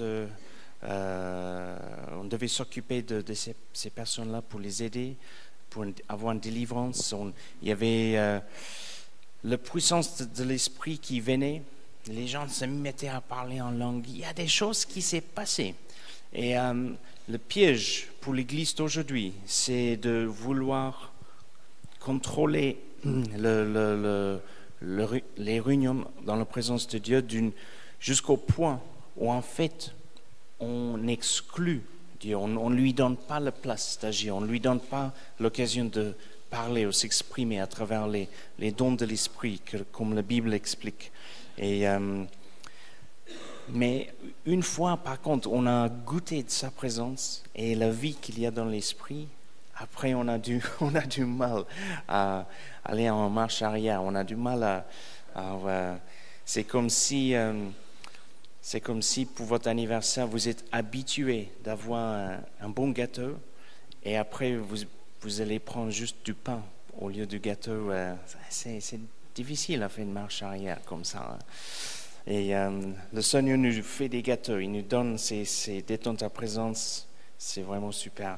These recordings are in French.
on devait s'occuper de ces personnes-là pour les aider, pour avoir une délivrance. Il y avait la puissance de l'esprit qui venait. Les gens se mettaient à parler en langue. Il y a des choses qui s'est passées. Et le piège pour l'Église d'aujourd'hui, c'est de vouloir contrôler les réunions dans la présence de Dieu jusqu'au point où en fait on exclut Dieu, on ne lui donne pas la place d'agir, on ne lui donne pas l'occasion de parler ou s'exprimer à travers les dons de l'esprit, comme la Bible explique. Mais une fois, par contre, on a goûté de sa présence et la vie qu'il y a dans l'esprit, après on a du mal à aller en marche arrière, on a du mal c'est comme si pour votre anniversaire, vous êtes habitué d'avoir un bon gâteau et après vous allez prendre juste du pain au lieu du gâteau. C'est difficile à faire une marche arrière comme ça. Et le Seigneur nous fait des gâteaux, il nous donne ses d'être dans ta présence, c'est vraiment super.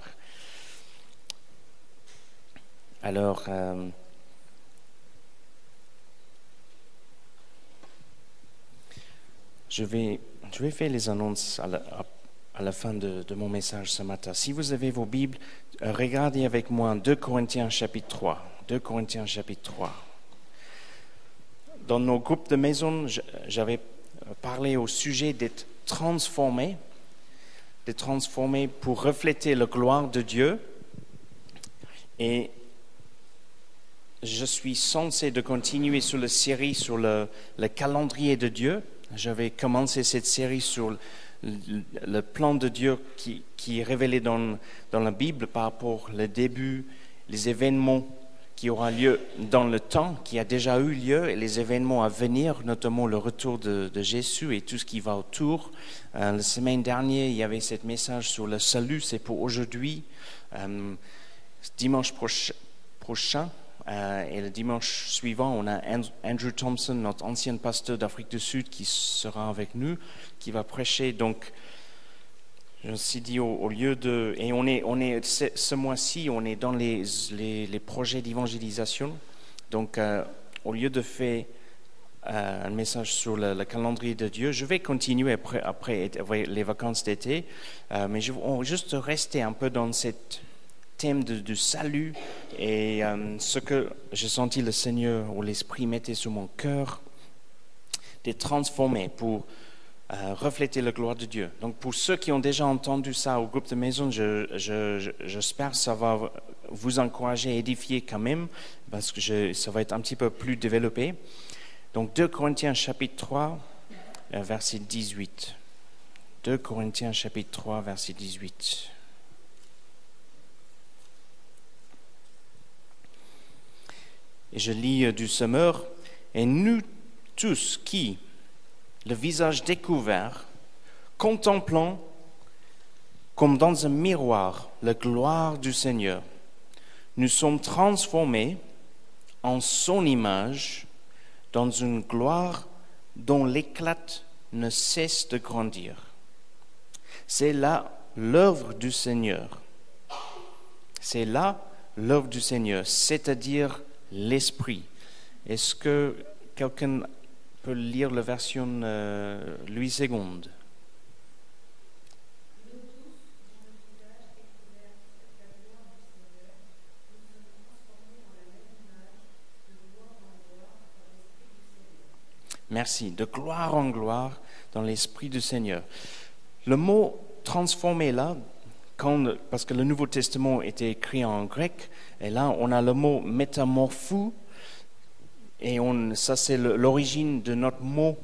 Alors, je vais faire les annonces à la fin de mon message ce matin. Si vous avez vos Bibles, regardez avec moi 2 Corinthiens chapitre 3. 2 Corinthiens chapitre 3. Dans nos groupes de maison, j'avais parlé au sujet d'être transformé pour refléter la gloire de Dieu. Et je suis censé de continuer sur la série sur le calendrier de Dieu. J'avais commencé cette série sur le plan de Dieu qui est révélé dans la Bible par rapport au début, les événements qui aura lieu dans le temps, qui a déjà eu lieu, et les événements à venir, notamment le retour de Jésus et tout ce qui va autour. La semaine dernière, il y avait ce message sur le salut, c'est pour aujourd'hui. Dimanche prochain, et le dimanche suivant, on a Andrew Thompson, notre ancien pasteur d'Afrique du Sud, qui sera avec nous, qui va prêcher. Donc, je me suis dit, au lieu de... Et on est ce mois-ci, on est dans les projets d'évangélisation. Donc, au lieu de faire un message sur le calendrier de Dieu, je vais continuer après les vacances d'été. Mais on va juste rester un peu dans cette thème du salut et ce que j'ai senti le Seigneur ou l'Esprit mettait sur mon cœur, d'être transformé pour refléter la gloire de Dieu. Donc pour ceux qui ont déjà entendu ça au groupe de maison, j'espère que ça va vous encourager, édifier quand même, parce que ça va être un petit peu plus développé. Donc 2 Corinthiens chapitre 3, verset 18. 2 Corinthiens chapitre 3, verset 18. Et je lis du Semeur. Et nous tous qui, le visage découvert, contemplant comme dans un miroir la gloire du Seigneur, nous sommes transformés en son image dans une gloire dont l'éclat ne cesse de grandir. C'est là l'œuvre du Seigneur. C'est là l'œuvre du Seigneur, c'est-à-dire l'Esprit. Est-ce que quelqu'un peut lire la version Louis II? Merci. De gloire en gloire dans l'Esprit du Seigneur. Le mot transformé là, parce que le Nouveau Testament était écrit en grec, et là on a le mot métamorphou, et ça c'est l'origine de notre mot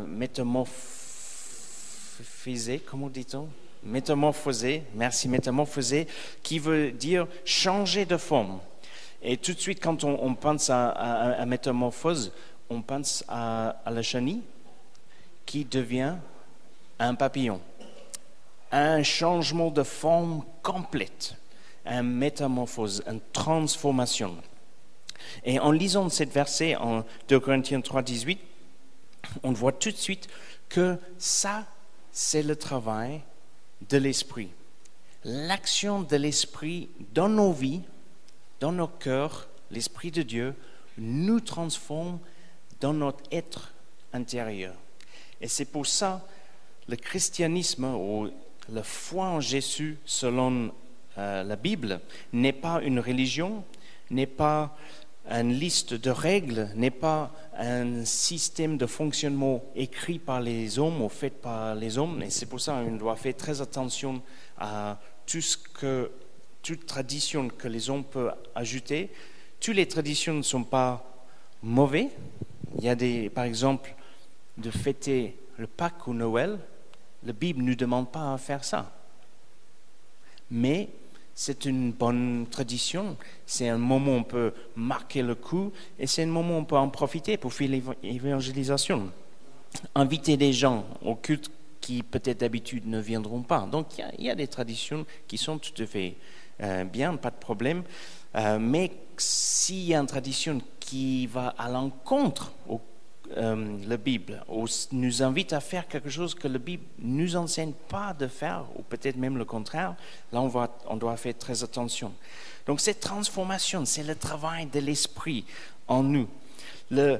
métamorphosé, comment dit-on? Métamorphosé, merci, métamorphosé, qui veut dire changer de forme. Et tout de suite quand on pense à métamorphose, on pense à la chenille qui devient un papillon. Un changement de forme complète, une métamorphose, une transformation. Et en lisant cette verset en 2 Corinthiens 3, 18, on voit tout de suite que ça, c'est le travail de l'Esprit. L'action de l'Esprit dans nos vies, dans nos cœurs, l'Esprit de Dieu nous transforme dans notre être intérieur. Et c'est pour ça le christianisme ou la foi en Jésus selon la Bible n'est pas une religion, n'est pas une liste de règles, n'est pas un système de fonctionnement écrit par les hommes ou fait par les hommes. Et c'est pour ça qu'on doit faire très attention à toute tradition que les hommes peuvent ajouter. Toutes les traditions ne sont pas mauvaises. Il y a par exemple, de fêter le Pâques ou Noël. La Bible ne nous demande pas à faire ça. Mais c'est une bonne tradition. C'est un moment où on peut marquer le coup et c'est un moment où on peut en profiter pour faire l'évangélisation. Inviter des gens au culte qui peut-être d'habitude ne viendront pas. Donc il y a des traditions qui sont tout à fait bien, pas de problème. Mais s'il y a une tradition qui va à l'encontre la Bible, ou nous invite à faire quelque chose que la Bible ne nous enseigne pas de faire, ou peut-être même le contraire, là on doit faire très attention. Donc cette transformation, c'est le travail de l'Esprit en nous. La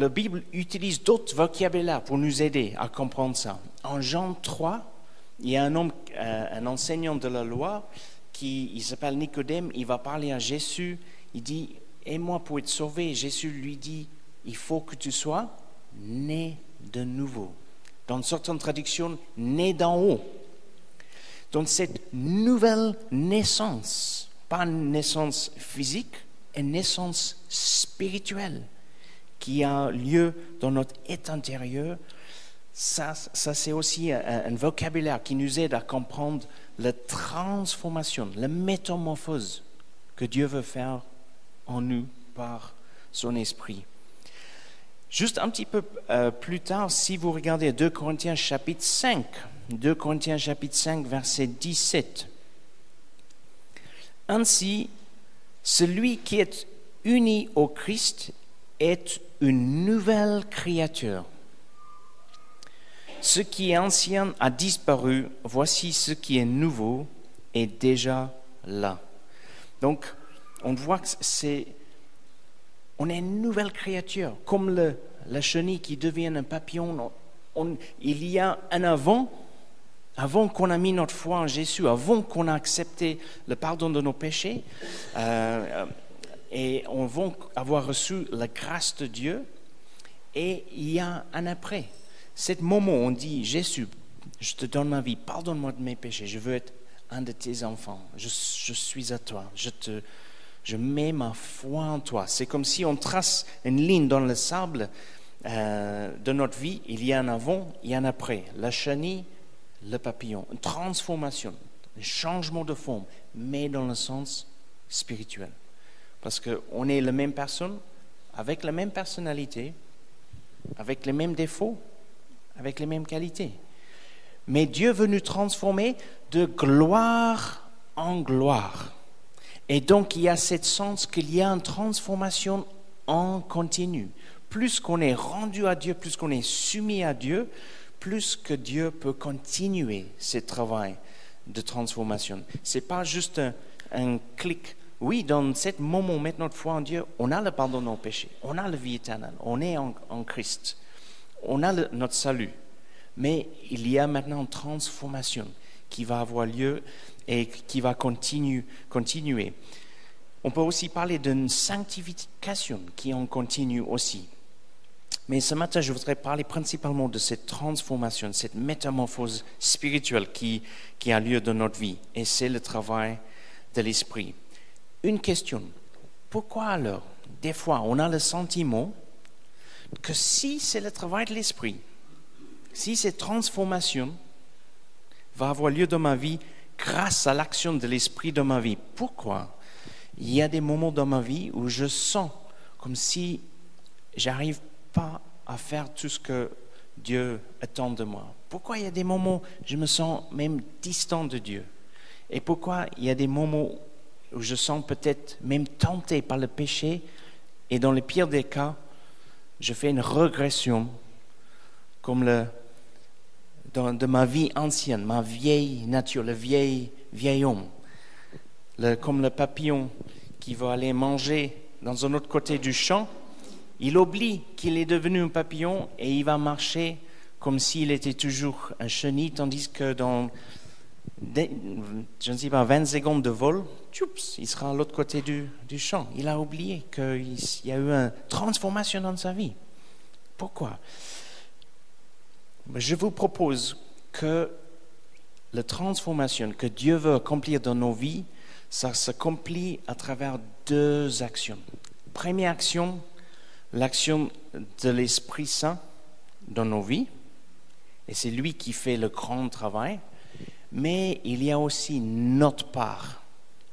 Bible utilise d'autres vocabulaires pour nous aider à comprendre ça. En Jean 3, il y a un enseignant de la loi il s'appelle Nicodème, il va parler à Jésus, il dit « Et moi pour être sauvé ?» Jésus lui dit « Il faut que tu sois né de nouveau. » Dans certaines traductions, « né d'en haut ». Donc cette nouvelle naissance, pas une naissance physique, une naissance spirituelle qui a lieu dans notre être intérieur, ça c'est aussi un vocabulaire qui nous aide à comprendre la transformation, la métamorphose que Dieu veut faire en nous par son esprit. Juste un petit peu plus tard, si vous regardez 2 Corinthiens chapitre 5, 2 Corinthiens chapitre 5, verset 17. Ainsi, celui qui est uni au Christ est une nouvelle créature. Ce qui est ancien a disparu, voici ce qui est nouveau est déjà là. Donc, on voit que on est une nouvelle créature, comme la chenille qui devient un papillon. Il y a un avant qu'on a mis notre foi en Jésus, avant qu'on a accepté le pardon de nos péchés, et on va avoir reçu la grâce de Dieu, et il y a un après. Cet moment où on dit, Jésus, je te donne ma vie, pardonne-moi de mes péchés, je veux être un de tes enfants, je suis à toi, je mets ma foi en toi. C'est comme si on trace une ligne dans le sable de notre vie, il y a un avant, il y a un après. La chenille, le papillon, une transformation, un changement de forme, mais dans le sens spirituel. Parce qu'on est la même personne, avec la même personnalité, avec les mêmes défauts, avec les mêmes qualités. Mais Dieu veut nous transformer de gloire en gloire. Et donc, il y a ce sens qu'il y a une transformation en continu. Plus qu'on est rendu à Dieu, plus qu'on est soumis à Dieu, plus que Dieu peut continuer ce travail de transformation. Ce n'est pas juste un clic. Oui, dans ce moment où on met notre foi en Dieu, on a le pardon de nos péchés, on a la vie éternelle, on est en Christ. On a notre salut, mais il y a maintenant une transformation qui va avoir lieu et qui va continuer. On peut aussi parler d'une sanctification qui en continue aussi. Mais ce matin, je voudrais parler principalement de cette transformation, cette métamorphose spirituelle qui a lieu dans notre vie. Et c'est le travail de l'esprit. Une question, pourquoi alors, des fois, on a le sentiment que si c'est le travail de l'esprit, si cette transformation va avoir lieu dans ma vie grâce à l'action de l'esprit dans ma vie, pourquoi il y a des moments dans ma vie où je sens comme si j'arrive pas à faire tout ce que Dieu attend de moi? Pourquoi il y a des moments où je me sens même distant de Dieu? Et pourquoi il y a des moments où je sens peut-être même tenté par le péché et dans le pire des cas, je fais une régression, comme de ma vie ancienne, ma vieille nature, le vieil homme. Comme le papillon qui va aller manger dans un autre côté du champ, il oublie qu'il est devenu un papillon et il va marcher comme s'il était toujours un chenille, tandis que dans, je ne sais pas, 20 secondes de vol, il sera à l'autre côté du champ. Il a oublié qu'il y a eu une transformation dans sa vie. Pourquoi? Je vous propose que la transformation que Dieu veut accomplir dans nos vies, ça s'accomplit à travers 2 actions. Première action, l'action de l'Esprit Saint dans nos vies, et c'est lui qui fait le grand travail, mais il y a aussi notre part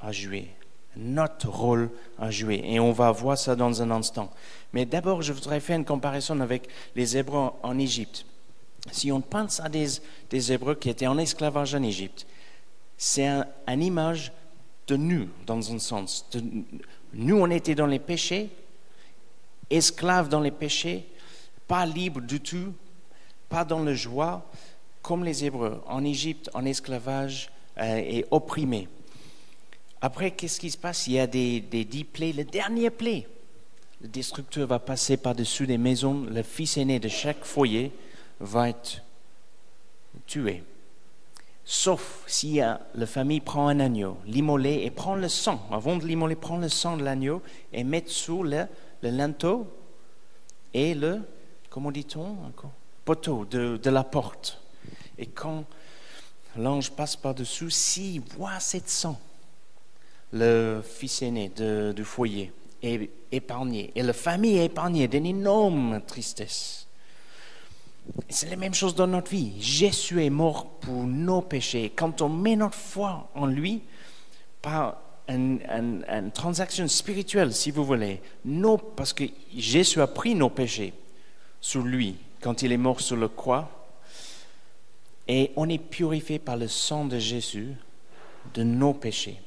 à jouer, notre rôle à jouer, et on va voir ça dans un instant. Mais d'abord, je voudrais faire une comparaison avec les Hébreux en Égypte. Si on pense à des Hébreux qui étaient en esclavage en Égypte, c'est une image de nous, dans un sens. Nous, on était dans les péchés, esclaves dans les péchés, pas libres du tout, pas dans la joie, comme les Hébreux, en Égypte, en esclavage et opprimés. Après, qu'est-ce qui se passe? Il y a des 10 plaies. Le dernier plaie, le destructeur va passer par-dessus des maisons. Le fils aîné de chaque foyer va être tué. Sauf si la famille prend un agneau, l'immolé et prend le sang. Avant de l'immoler, prend le sang de l'agneau et met sous le linteau et le, comment dit-on encore, poteau de la porte. Et quand l'ange passe par-dessus, s'il voit cette sang, le fils aîné du foyer est épargné. Et la famille est épargnée d'une énorme tristesse. C'est la même chose dans notre vie. Jésus est mort pour nos péchés. Quand on met notre foi en lui, par une transaction spirituelle, si vous voulez, parce que Jésus a pris nos péchés sur lui quand il est mort sur la croix, et on est purifié par le sang de Jésus de nos péchés.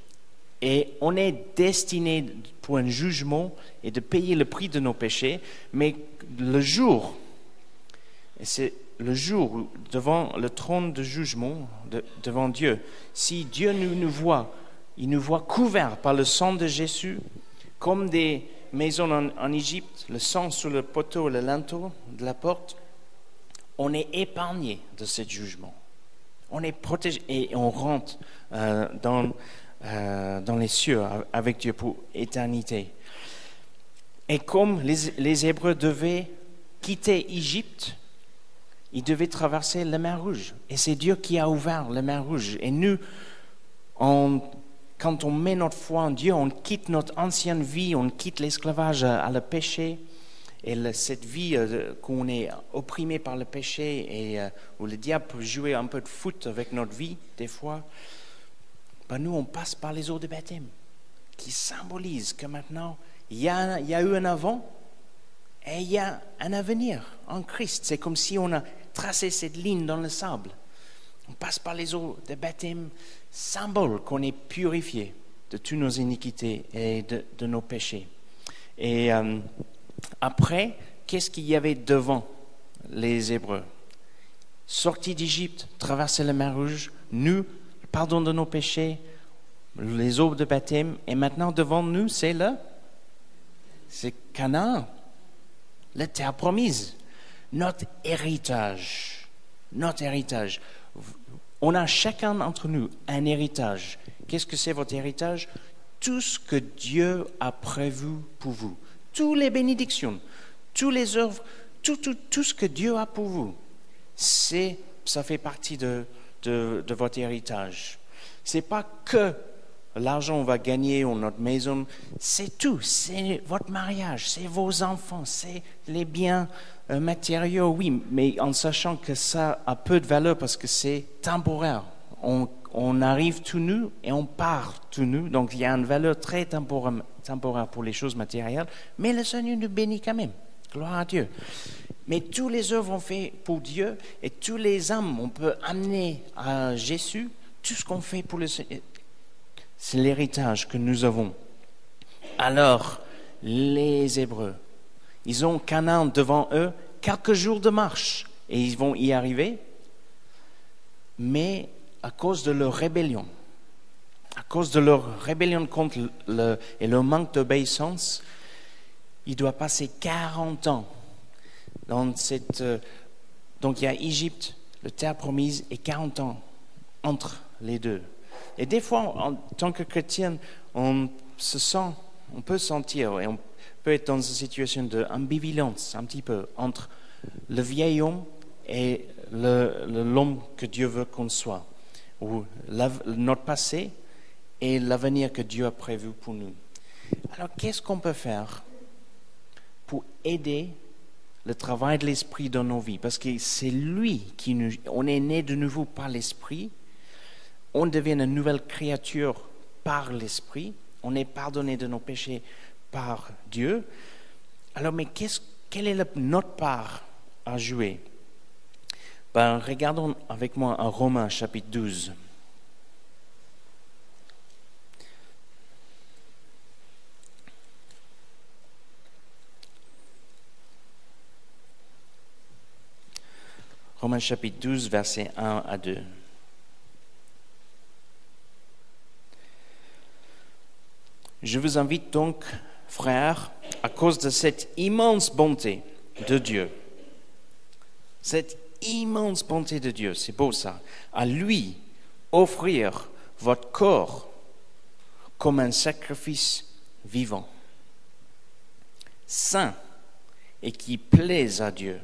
Et on est destiné pour un jugement et de payer le prix de nos péchés, mais c'est le jour devant le trône de jugement, devant Dieu. Si Dieu nous voit, il nous voit couverts par le sang de Jésus, comme des maisons en Égypte, le sang sur le poteau, le linteau de la porte, on est épargné de ce jugement. On est protégé et on rentre dans les cieux avec Dieu pour éternité. Et comme les Hébreux devaient quitter l'Égypte, ils devaient traverser la mer Rouge. Et c'est Dieu qui a ouvert la mer Rouge. Et nous, quand on met notre foi en Dieu, on quitte notre ancienne vie, on quitte l'esclavage à le péché. Et cette vie qu'on est opprimé par le péché et où le diable peut jouer un peu de foot avec notre vie, des fois, nous, on passe par les eaux de baptême qui symbolisent que maintenant, il y a eu un avant et il y a un avenir en Christ. C'est comme si on a tracé cette ligne dans le sable. On passe par les eaux de baptême, symbole qu'on est purifié de toutes nos iniquités et de nos péchés. Et après, qu'est-ce qu'il y avait devant les Hébreux? Sortis d'Égypte, traverser la mer Rouge, nous, pardon de nos péchés, les eaux de baptême, et maintenant devant nous, c'est Canaan, la terre promise, notre héritage. On a chacun d'entre nous un héritage. Qu'est-ce que c'est votre héritage? Tout ce que Dieu a prévu pour vous. Toutes les bénédictions, toutes les œuvres, tout ce que Dieu a pour vous, ça fait partie de votre héritage. C'est pas que l'argent qu'on va gagner ou notre maison, c'est tout. C'est votre mariage, c'est vos enfants, c'est les biens matériaux, oui, mais en sachant que ça a peu de valeur parce que c'est temporaire. On arrive tout nu et on part tout nu, donc il y a une valeur très temporaire pour les choses matérielles, mais le Seigneur nous bénit quand même. Gloire à Dieu. Mais tous les œuvres on fait pour Dieu et tous les âmes on peut amener à Jésus, tout ce qu'on fait pour le Seigneur, c'est l'héritage que nous avons. Alors, les Hébreux, ils ont Canaan devant eux, quelques jours de marche, et ils vont y arriver. mais à cause de leur rébellion. À cause de leur rébellion contre et leur manque d'obéissance, il doit passer 40 ans dans cette... donc il y a Égypte, la terre promise, et 40 ans entre les deux. Et des fois, en tant que chrétien, on peut sentir, et on peut être dans une situation d'ambivalence un petit peu entre le vieil homme et l'homme que Dieu veut qu'on soit, ou notre passé et l'avenir que Dieu a prévu pour nous. Alors, qu'est-ce qu'on peut faire pour aider le travail de l'Esprit dans nos vies? Parce que c'est lui qui nous... On est né de nouveau par l'Esprit, on devient une nouvelle créature par l'Esprit, on est pardonné de nos péchés par Dieu. Alors, mais quelle est notre part à jouer? Regardons avec moi en Romains chapitre 12. Romains chapitre 12, versets 1 à 2. Je vous invite donc, frères, à cause de cette immense bonté de Dieu, cette immense bonté de Dieu, c'est beau ça, à lui offrir votre corps comme un sacrifice vivant, saint et qui plaise à Dieu.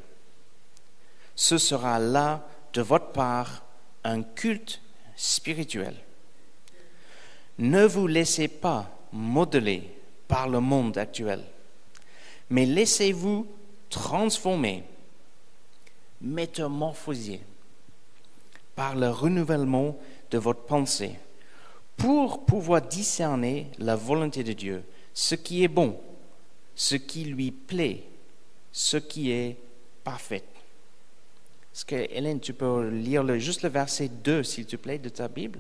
Ce sera là de votre part un culte spirituel. Ne vous laissez pas modeler par le monde actuel, mais laissez-vous transformer, métamorphoser par le renouvellement de votre pensée pour pouvoir discerner la volonté de Dieu, ce qui est bon, ce qui lui plaît, ce qui est parfait. Est-ce que, Hélène, tu peux lire juste le verset 2, s'il te plaît, de ta Bible?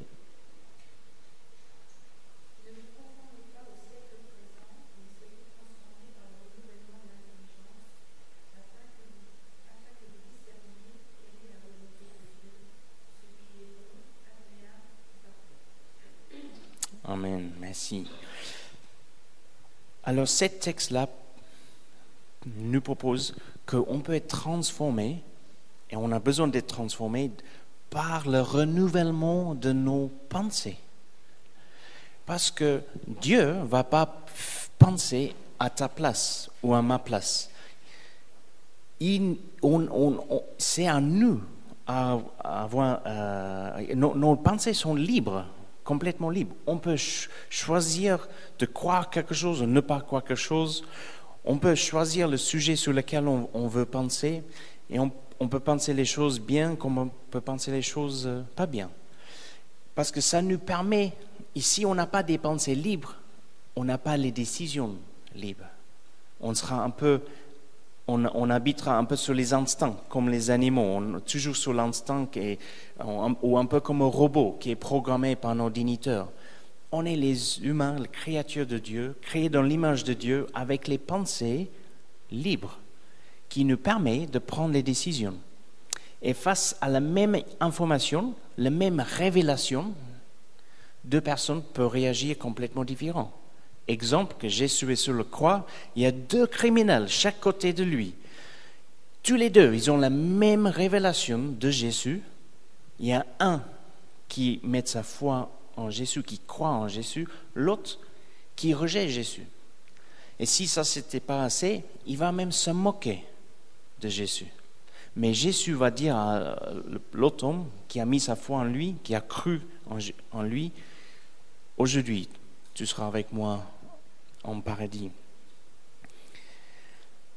Amen, merci. Alors, ce texte-là nous propose qu'on peut être transformé, et on a besoin d'être transformé par le renouvellement de nos pensées. Parce que Dieu ne va pas penser à ta place ou à ma place. C'est à nous à avoir... nos pensées sont libres, complètement libres. On peut choisir de croire quelque chose ou ne pas croire quelque chose. On peut choisir le sujet sur lequel on veut penser, et on peut penser les choses bien comme on peut penser les choses pas bien. Parce que ça nous permet, ici on n'a pas des pensées libres, on n'a pas les décisions libres. On habitera un peu sur les instincts, comme les animaux, toujours sur l'instinct, ou un peu comme un robot qui est programmé par un ordinateur. On est les humains, les créatures de Dieu, créés dans l'image de Dieu, avec les pensées libres, qui nous permet de prendre les décisions. Et face à la même information, la même révélation, deux personnes peuvent réagir complètement différemment. Exemple, que Jésus est sur la croix, il y a deux criminels, chaque côté de lui. Tous les deux, ils ont la même révélation de Jésus. Il y a un qui met sa foi en Jésus, qui croit en Jésus, l'autre qui rejette Jésus. Et si ça n'était pas assez, il va même se moquer de Jésus. Mais Jésus va dire à l'autre homme qui a mis sa foi en lui, qui a cru en lui, aujourd'hui, tu seras avec moi en paradis.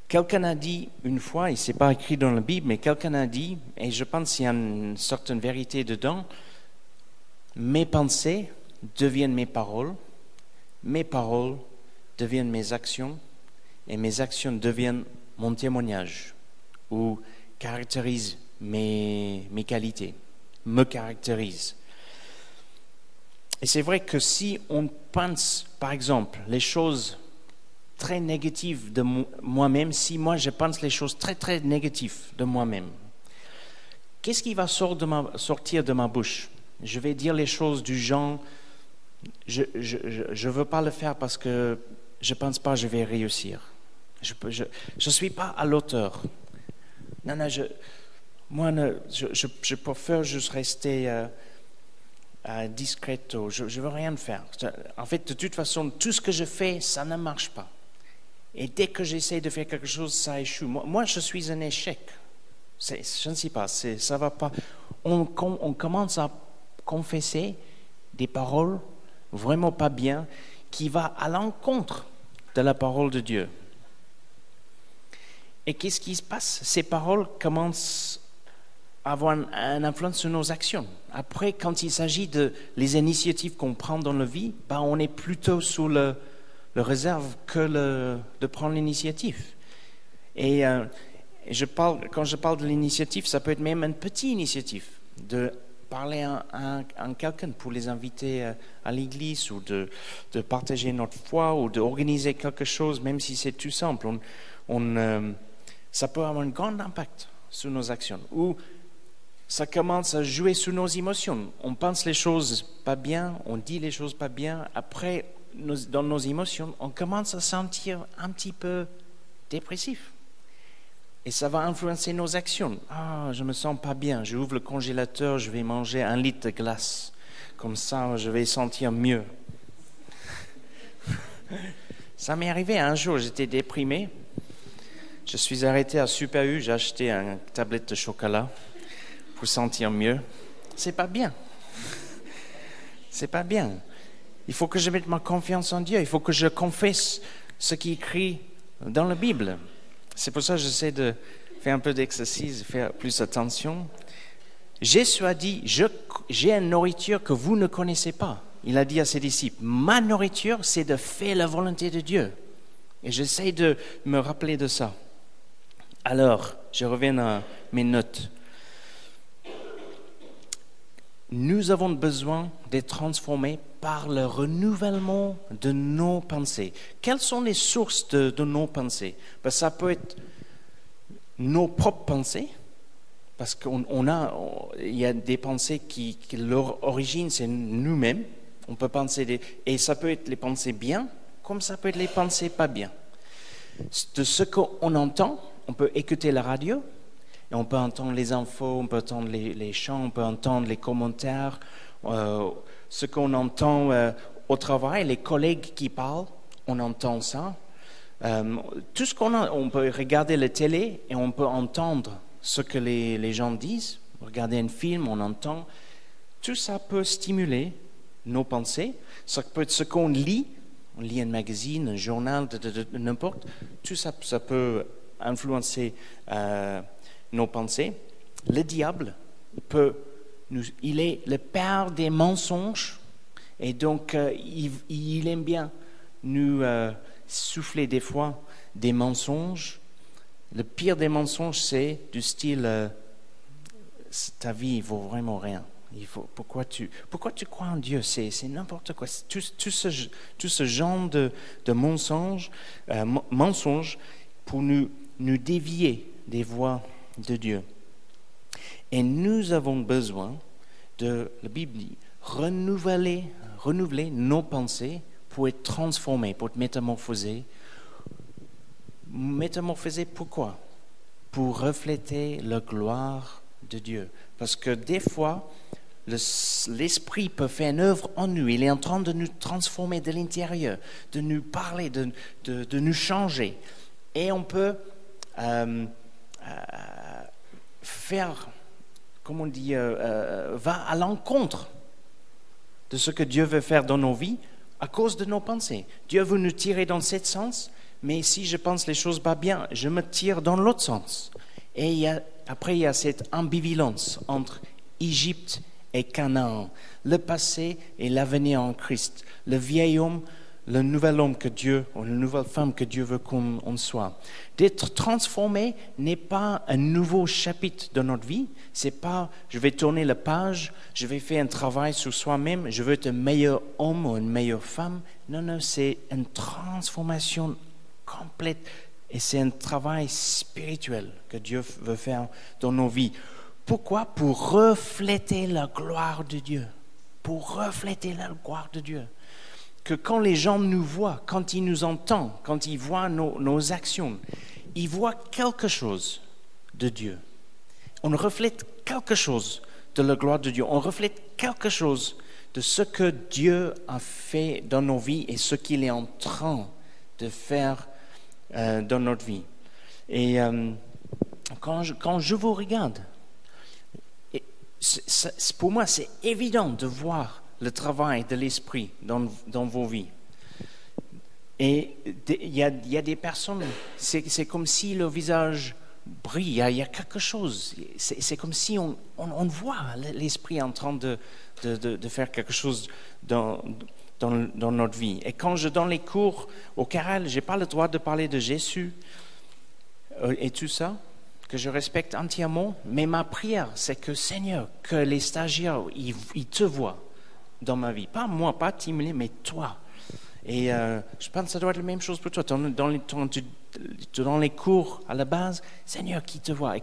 Quelqu'un a dit une fois, et ce n'est pas écrit dans la Bible, mais quelqu'un a dit, et je pense qu'il y a une certaine vérité dedans, mes pensées deviennent mes paroles deviennent mes actions, et mes actions deviennent mon témoignage, ou caractérisent mes qualités, me caractérisent. Et c'est vrai que si on pense, par exemple, les choses très négatives de moi-même, si moi je pense les choses très très négatives de moi-même, qu'est-ce qui va sortir de ma bouche? Je vais dire les choses du genre, je ne veux pas le faire parce que je ne pense pas que je vais réussir. Je ne suis pas à l'auteur. Non, je préfère juste rester discreto. Je ne veux rien faire. En fait, de toute façon, tout ce que je fais, ça ne marche pas. Et dès que j'essaie de faire quelque chose, ça échoue. Moi je suis un échec. Je ne sais pas, ça va pas. On commence à confesser des paroles vraiment pas bien qui va à l'encontre de la parole de Dieu. Et qu'est-ce qui se passe? Ces paroles commencent à avoir une influence sur nos actions. Après, quand il s'agit de les initiatives qu'on prend dans la vie, on est plutôt sous le réserve que de prendre l'initiative. Et quand je parle de l'initiative, ça peut être même une petite initiative, de parler à quelqu'un pour les inviter à l'église ou de partager notre foi ou d'organiser quelque chose, même si c'est tout simple. Ça peut avoir un grand impact sur nos actions. Ou ça commence à jouer sur nos émotions. On pense les choses pas bien, on dit les choses pas bien. Après, dans nos émotions, on commence à sentir un petit peu dépressif. Et ça va influencer nos actions. Je me sens pas bien. J'ouvre le congélateur, je vais manger 1 litre de glace. Comme ça, je vais sentir mieux. Ça m'est arrivé un jour, j'étais déprimé. Je suis arrêté à Super U, j'ai acheté une tablette de chocolat pour sentir mieux. C'est pas bien. C'est pas bien. Il faut que je mette ma confiance en Dieu. Il faut que je confesse ce qui est écrit dans la Bible. C'est pour ça que j'essaie de faire un peu d'exercice, faire plus attention. Jésus a dit, j'ai une nourriture que vous ne connaissez pas. Il a dit à ses disciples, ma nourriture, c'est de faire la volonté de Dieu. Et j'essaie de me rappeler de ça. Alors, je reviens à mes notes. Nous avons besoin d'être transformés par le renouvellement de nos pensées. Quelles sont les sources de nos pensées? Ça peut être nos propres pensées, parce qu'il y a des pensées qui leur origine, c'est nous-mêmes. On peut penser et ça peut être les pensées bien, comme ça peut être les pensées pas bien. De ce qu'on entend, on peut écouter la radio, et on peut entendre les infos, on peut entendre les chants, on peut entendre les commentaires, ce qu'on entend au travail, les collègues qui parlent, on entend ça. Tout ce on peut regarder la télé et on peut entendre ce que les gens disent. Regarder un film, on entend. Tout ça peut stimuler nos pensées. Ça peut être ce qu'on lit. On lit un magazine, un journal, n'importe. Tout ça, ça peut influencer nos pensées. Le diable il est le père des mensonges et donc il aime bien nous souffler des fois des mensonges. Le pire des mensonges, c'est du style ta vie ne vaut vraiment rien. Pourquoi tu crois en Dieu? C'est n'importe quoi. Tout ce genre de mensonges pour nous dévier des voies de Dieu. Et nous avons besoin de, la Bible dit, renouveler nos pensées pour être transformés, pour être métamorphosés. Métamorphosés pourquoi? Pour refléter la gloire de Dieu. Parce que des fois, l'Esprit peut faire une œuvre en nous. Il est en train de nous transformer de l'intérieur, de nous parler, de nous changer. Et on peut faire, comme on dit, va à l'encontre de ce que Dieu veut faire dans nos vies à cause de nos pensées. Dieu veut nous tirer dans ce sens, mais si je pense les choses pas bien, je me tire dans l'autre sens. Et après, il y a cette ambivalence entre Égypte et Canaan, le passé et l'avenir en Christ, le vieil homme, le nouvel homme que Dieu, ou la nouvelle femme que Dieu veut qu'on soit. D'être transformé n'est pas un nouveau chapitre de notre vie. C'est pas, je vais tourner la page, je vais faire un travail sur soi-même, je veux être un meilleur homme ou une meilleure femme. Non, c'est une transformation complète et c'est un travail spirituel que Dieu veut faire dans nos vies Pourquoi? Pour refléter la gloire de Dieu. Pour refléter la gloire de Dieu. Que quand les gens nous voient, quand ils nous entendent, quand ils voient nos actions, ils voient quelque chose de Dieu. On reflète quelque chose de la gloire de Dieu. On reflète quelque chose de ce que Dieu a fait dans nos vies et ce qu'il est en train de faire dans notre vie. Et quand je vous regarde, pour moi, c'est évident de voir le travail de l'Esprit dans vos vies. Et il y a des personnes, c'est comme si le visage brille, il y a quelque chose. C'est comme si on voit l'Esprit en train de faire quelque chose dans notre vie. Et quand je donne les cours au Carrel, je n'ai pas le droit de parler de Jésus et tout ça, que je respecte entièrement, mais ma prière, c'est que Seigneur, que les stagiaires, ils te voient dans ma vie. Pas moi, pas Timley, mais toi. Et je pense que ça doit être la même chose pour toi. Dans les cours à la base, Seigneur, qui te voit. Et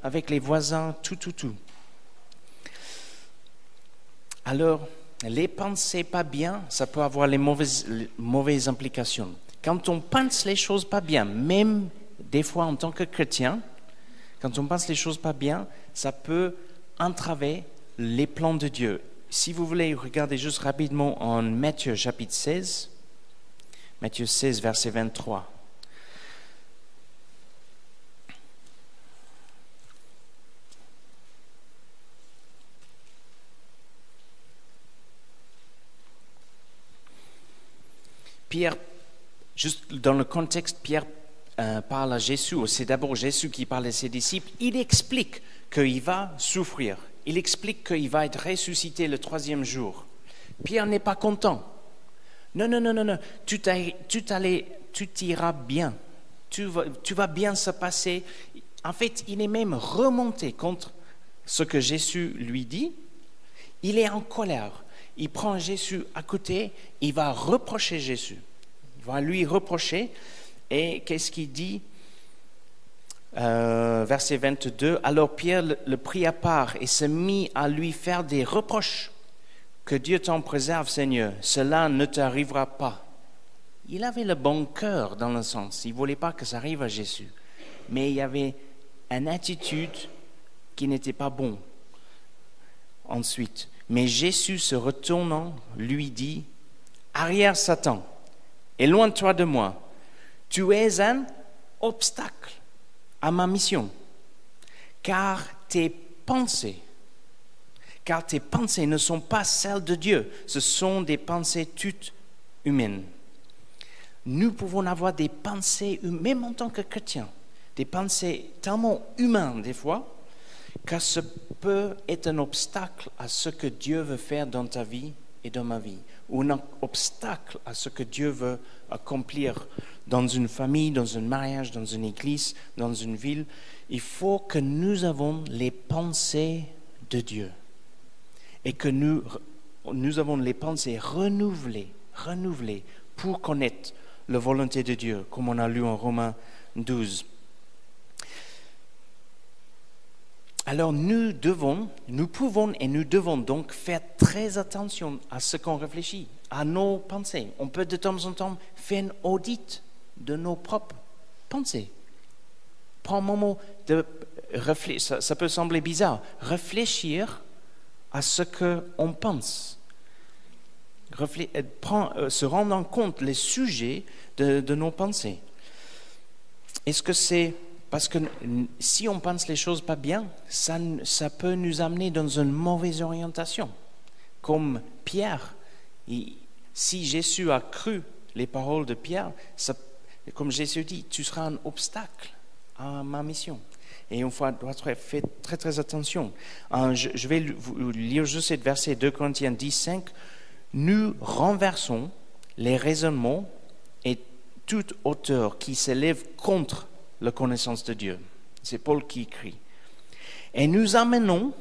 avec les voisins, tout. Alors, les pensées pas bien, ça peut avoir les mauvaises implications. Quand on pense les choses pas bien, même des fois en tant que chrétien, quand on pense les choses pas bien, ça peut entraver les plans de Dieu. Si vous voulez regarder juste rapidement en Matthieu chapitre 16, Matthieu 16, verset 23. Pierre, juste dans le contexte, Pierre parle à Jésus, c'est d'abord Jésus qui parle à ses disciples, il explique qu'il va souffrir, il explique qu'il va être ressuscité le 3e jour. Pierre n'est pas content. Non, tout ira bien, tu vas bien se passer. En fait, il est même remonté contre ce que Jésus lui dit, il est en colère. Il prend Jésus à côté, il va reprocher Jésus, il va lui reprocher. Et qu'est-ce qu'il dit? Verset 22, alors Pierre le prit à part et se mit à lui faire des reproches. Que Dieu t'en préserve, Seigneur, cela ne t'arrivera pas. Il avait le bon cœur dans le sens, il ne voulait pas que ça arrive à Jésus. Mais il y avait une attitude qui n'était pas bonne. Ensuite, mais Jésus se retournant, lui dit, arrière Satan, éloigne-toi de moi. Tu es un obstacle à ma mission, car tes pensées ne sont pas celles de Dieu, ce sont des pensées toutes humaines. Nous pouvons avoir des pensées, même en tant que chrétiens, des pensées tellement humaines des fois, que ça peut être un obstacle à ce que Dieu veut faire dans ta vie et dans ma vie, ou un obstacle à ce que Dieu veut accomplir dans une famille, dans un mariage, dans une église, dans une ville. Il faut que nous avons les pensées de Dieu et que nous avons les pensées renouvelées pour connaître la volonté de Dieu, comme on a lu en Romains 12. Alors nous pouvons et nous devons donc faire très attention à ce qu'on réfléchit, à nos pensées. On peut de temps en temps faire un audit de nos propres pensées. Prends un moment de réfléchir, ça peut sembler bizarre, réfléchir à ce qu'on pense. Se rendre compte les sujets de nos pensées. Est-ce que c'est parce que si on pense les choses pas bien, ça peut nous amener dans une mauvaise orientation. Comme Pierre, si Jésus a cru les paroles de Pierre, comme Jésus dit, tu seras un obstacle à ma mission. Et il doit faire très très attention. Je vais vous lire juste ce verset 2 Corinthiens 10:5. Nous renversons les raisonnements et toute hauteur qui s'élève contre la connaissance de Dieu. C'est Paul qui écrit. Et nous amenons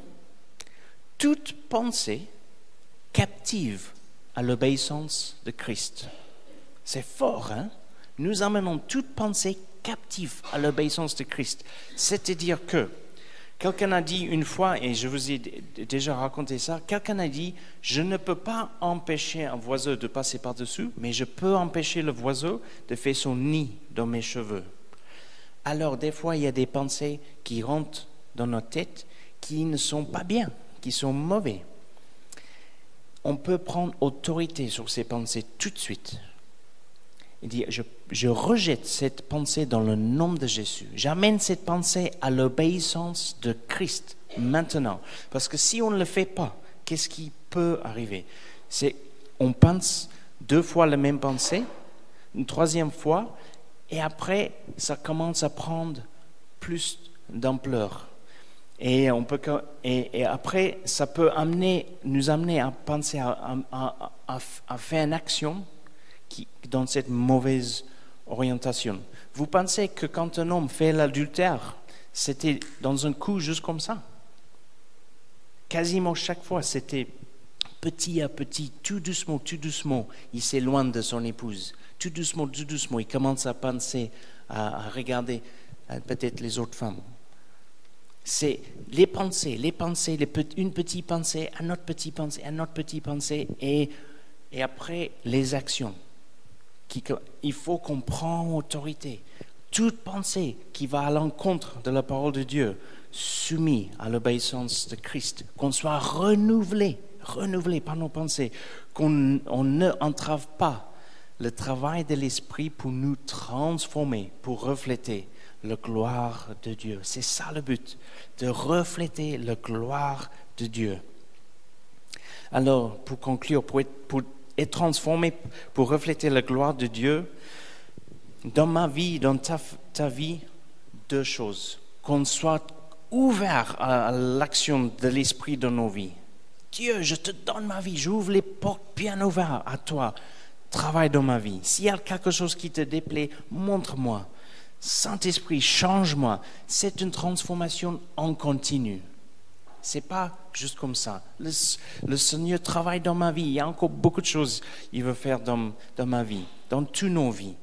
toute pensée captive à l'obéissance de Christ. C'est fort, hein? Nous amenons toute pensée captive à l'obéissance de Christ. C'est-à-dire que Quelqu'un a dit une fois, et je vous ai déjà raconté ça, quelqu'un a dit, je ne peux pas empêcher un oiseau de passer par-dessus, mais je peux empêcher le oiseau de faire son nid dans mes cheveux. Alors des fois, il y a des pensées qui rentrent dans notre tête qui ne sont pas bien, qui sont mauvais. On peut prendre autorité sur ces pensées tout de suite. Il dit, je rejette cette pensée dans le nom de Jésus. J'amène cette pensée à l'obéissance de Christ maintenant. Parce que si on ne le fait pas, qu'est-ce qui peut arriver? On pense 2 fois la même pensée, une 3e fois, et après, ça commence à prendre plus d'ampleur. Et après, ça peut nous amener à penser à faire une action dans cette mauvaise orientation. Vous pensez que quand un homme fait l'adultère, c'était dans un coup juste comme ça? Quasiment chaque fois, c'était petit à petit, tout doucement, il s'éloigne de son épouse. Tout doucement, il commence à penser, à regarder peut-être les autres femmes. C'est les pensées, une petite pensée, un autre petit pensée, et après les actions. Il faut qu'on prenne autorité. Toute pensée qui va à l'encontre de la parole de Dieu, soumise à l'obéissance de Christ, qu'on soit renouvelé par nos pensées, qu'on ne entrave pas le travail de l'Esprit pour nous transformer, pour refléter la gloire de Dieu. C'est ça le but, de refléter la gloire de Dieu. Alors, pour conclure, pour être transformé, pour refléter la gloire de Dieu, dans ma vie, dans ta vie, 2 choses. Qu'on soit ouvert à l'action de l'Esprit dans nos vies. Dieu, je te donne ma vie, j'ouvre les portes bien ouvertes à toi. Travaille dans ma vie. S'il y a quelque chose qui te déplaît, montre-moi. Saint-Esprit, change-moi. C'est une transformation en continu. C'est pas juste comme ça. Le Seigneur travaille dans ma vie. Il y a encore beaucoup de choses qu'il veut faire dans ma vie, dans toutes nos vies.